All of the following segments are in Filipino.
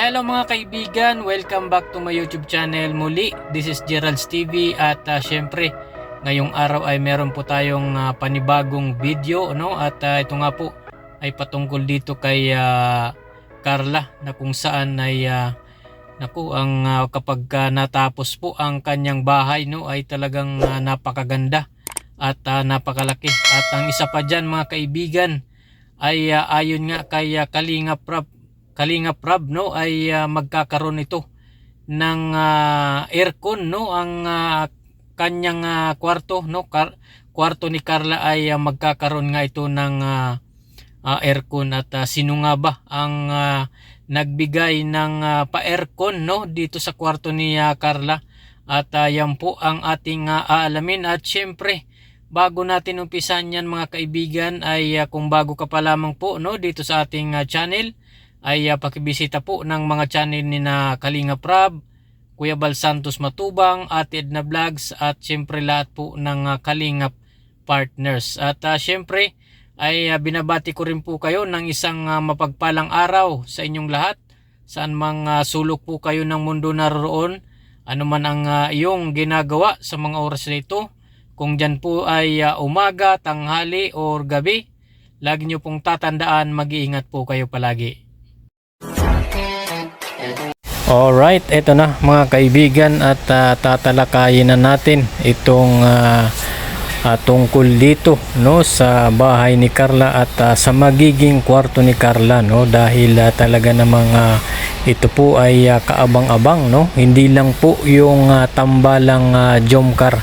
Hello mga kaibigan, welcome back to my YouTube channel muli. This is Gerald's TV at syempre ngayong araw ay meron po tayong panibagong video, no? At ito nga po ay patungkol dito kay Carla, na kung saan ay kapag natapos po ang kanyang bahay, no, ay talagang napakaganda at napakalaki. At ang isa pa dyan mga kaibigan ay ayon nga kay Kalingap Rab, no, ay magkakaroon ito ng aircon, no, ang kanyang kwarto, no, kwarto ni Carla ay magkakaroon nga ito ng aircon. At sino nga ba ang nagbigay ng pa-aircon, no, dito sa kwarto ni Carla? At yan po ang ating aalamin. At syempre bago natin umpisan yan mga kaibigan ay kung bago ka pa lamang po, no, dito sa ating channel, ay pakibisita po ng mga channel ni na Kalingap Rab, Kuya Bal Santos Matubang, Ate Edna Vlogs, at syempre lahat po ng Kalingap partners. At syempre ay binabati ko rin po kayo ng isang mapagpalang araw sa inyong lahat, saan mang sulok po kayo ng mundo naroon, ano man ang iyong ginagawa sa mga oras na ito, kung dyan po ay umaga, tanghali or gabi, lagi nyo pong tatandaan, mag-iingat po kayo palagi. Alright, ito na mga kaibigan at tatalakayin na natin itong tungkol dito, no, sa bahay ni Carla at sa magiging kwarto ni Carla, no, dahil talaga namang ito po ay kaabang-abang, no, hindi lang po yung tambalang Jomcar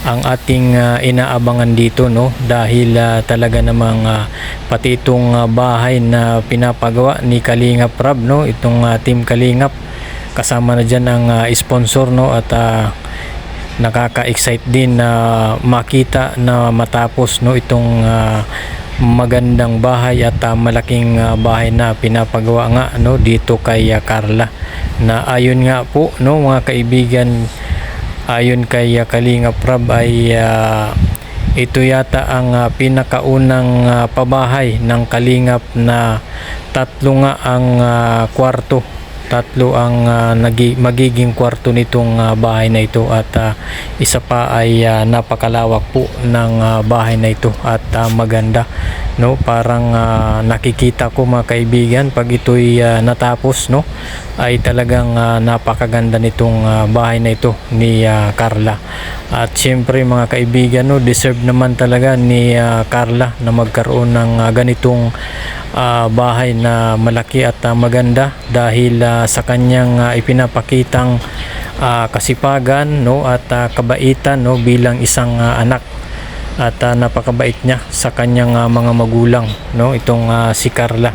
ang ating inaabangan dito, no, dahil talaga namang pati itong bahay na pinapagawa ni Kalingap Rab, no, itong Team Kalingap, kasama na dyan ang sponsor, no, at nakaka-excite din na makita na matapos, no, itong magandang bahay at malaking bahay na pinapagawa nga, no, dito kay Carla, na ayon nga po, no, mga kaibigan, ayon kay Kalingap Rab ay ito yata ang pinakaunang pabahay ng Kalingap na tatlo nga ang kwarto. Tatlo ang magiging kwarto nitong bahay na ito, at isa pa ay napakalawak po ng bahay na ito at maganda, no, parang nakikita ko mga kaibigan pag ito'y natapos, no, ay talagang napakaganda nitong bahay na ito ni Carla. At syempre mga kaibigan, no, deserve naman talaga ni Carla na magkaroon ng ganitong bahay na malaki at maganda, dahil sa kanyang ipinapakitang kasipagan, no, at kabaitan, no, bilang isang anak, at napakabait niya sa kanyang mga magulang, no, itong si Carla.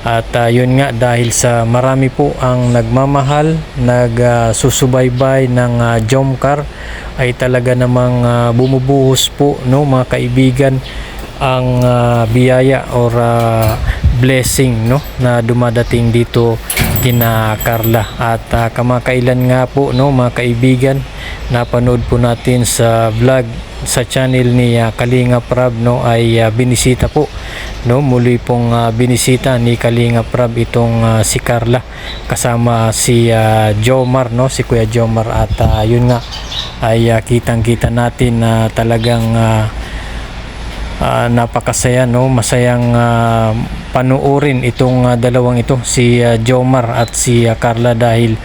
At yun nga, dahil sa marami po ang nagmamahal, nagsusubaybay ng Jomcar, ay talaga namang bumubuhos po, no, mga kaibigan, ang biyaya or blessing, no, na dumadating dito kina Carla. At kamakailan nga po, no, mga kaibigan, napanood po natin sa vlog sa channel ni Kalingap Rab, no, ay binisita po, no, muli pong binisita ni Kalingap Rab itong si Carla, kasama si Jomar, no, si Kuya Jomar. At yun nga ay kitang-kita natin na talagang napakasaya, no, masayang panuorin itong dalawang ito, si Jomar at si Carla, dahil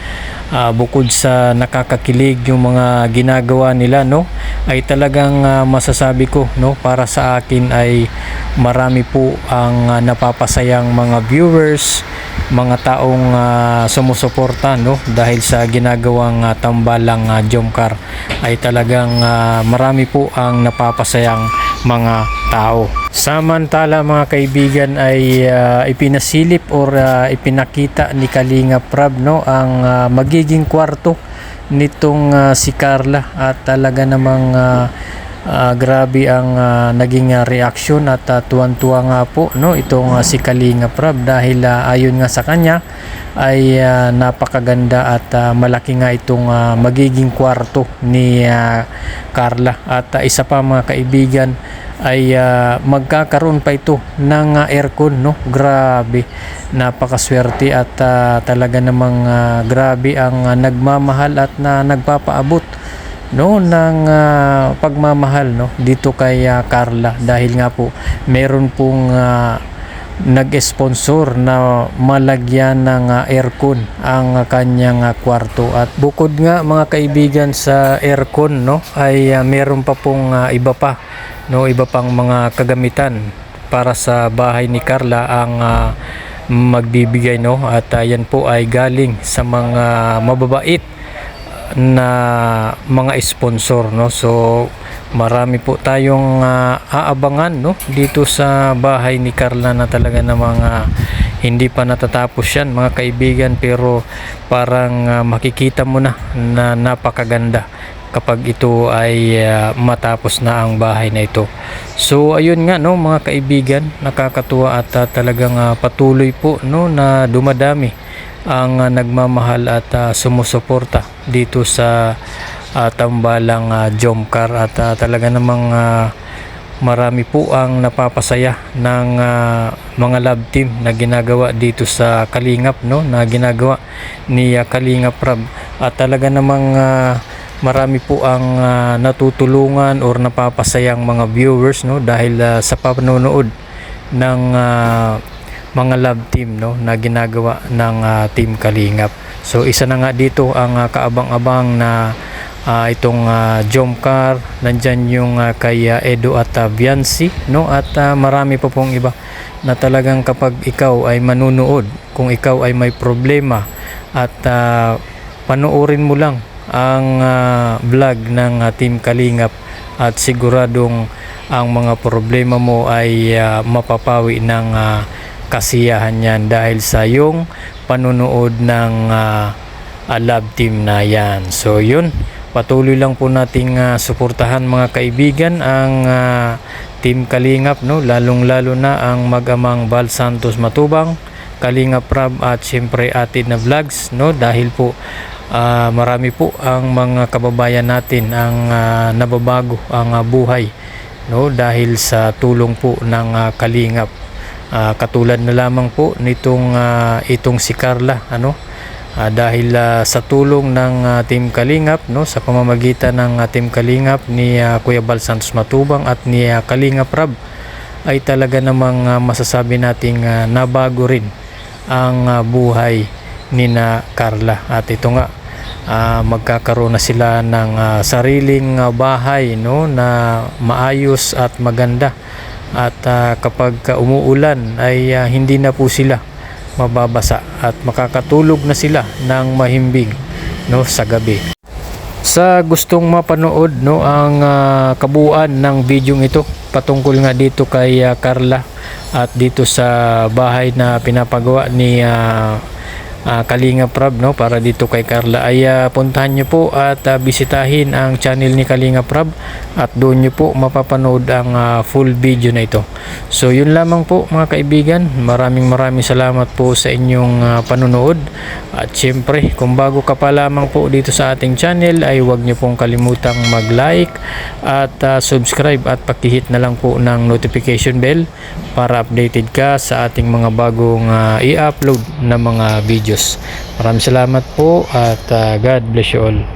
bukod sa nakakakilig yung mga ginagawa nila, no, ay talagang masasabi ko, no, para sa akin ay marami po ang napapasayang mga viewers, mga taong sumusuporta, no, dahil sa ginagawang tambalang Jomcar, ay talagang marami po ang napapasayang mga tao. Samantala mga kaibigan ay ipinasilip or ipinakita ni Kalingap Rab, no, ang magiging kwarto nitong si Carla, at talaga namang grabe ang naging reaksyon at tuwan-tuwa nga po, no, itong si Kalingap Rab, dahil ayon nga sa kanya ay napakaganda at malaki nga itong magiging kwarto ni Carla. At isa pa mga kaibigan ay magkakaroon pa ito ng aircon, no? Grabe, napakaswerte at talaga namang grabe ang nagmamahal at nagpapaabot, no, ng pagmamahal, no, dito kay Carla, dahil nga po meron pong nag-sponsor na malagyan ng aircon ang kanyang kwarto. At bukod nga mga kaibigan sa aircon, no, ay meron pa pong iba pa, no, iba pang mga kagamitan para sa bahay ni Carla ang magbibigay, no, at yan po ay galing sa mga mababait na mga sponsor, no. So marami po tayong aabangan, no, dito sa bahay ni Carla na talaga namang hindi pa natatapos yan mga kaibigan, pero parang makikita mo na na napakaganda kapag ito ay matapos na ang bahay na ito. So ayun nga, no, mga kaibigan, nakakatuwa at talagang patuloy po, no, na dumadami ang nagmamahal at sumusuporta dito sa tambalang Jomcar, at talaga namang marami po ang napapasaya ng mga love team na ginagawa dito sa Kalingap, no, na ginagawa ni Kalingap Rab, at talaga namang marami po ang natutulungan or napapasayang mga viewers, no, dahil sa panonood ng mga love team, no, na ginagawa ng Team Kalingap. So isa na nga dito ang kaabang-abang na itong Jomcar, nandyan yung kay Edo at Viancy, no, at marami pa pong iba na talagang kapag ikaw ay manunood, kung ikaw ay may problema at panoorin mo lang ang vlog ng Team Kalingap, at siguradong ang mga problema mo ay mapapawi ng kasiyahan yan dahil sa yung panunood ng love team na yan. So yun, patuloy lang po nating suportahan mga kaibigan ang Team Kalingap, no, lalong-lalo na ang mag-amang Val Santos Matubang, Kalingap Rab, at syempre Atid na Vlogs, no, dahil po marami po ang mga kababayan natin ang nababago ang buhay, no, dahil sa tulong po ng Kalingap. Katulad na lamang po nitong itong si Carla, ano, dahil sa tulong ng Team Kalingap, no, sa pamamagitan ng Team Kalingap ni Kuya Val Santos Matubang at ni Kalingap Rab, ay talaga namang masasabi nating nabago rin ang buhay ni na Carla. At ito nga, magkakaroon na sila ng sariling bahay, no, na maayos at maganda, at kapag umuulan ay hindi na po sila mababasa at makakatulog na sila ng mahimbing, no, sa gabi. Sa gustong mapanood, no, ang kabuuan ng video ito patungkol nga dito kay Carla at dito sa bahay na pinapagawa ni Kalingap Rab, no, para dito kay Carla, ay puntahan nyo po at bisitahin ang channel ni Kalingap Rab, at doon nyo po mapapanood ang full video na ito. So yun lamang po mga kaibigan, maraming salamat po sa inyong panunood, at syempre kung bago ka pa lamang po dito sa ating channel ay huwag nyo pong kalimutang mag-like at subscribe, at pakihit na lang po ng notification bell para updated ka sa ating mga bagong i-upload na mga videos. Maraming salamat po, at God bless you all.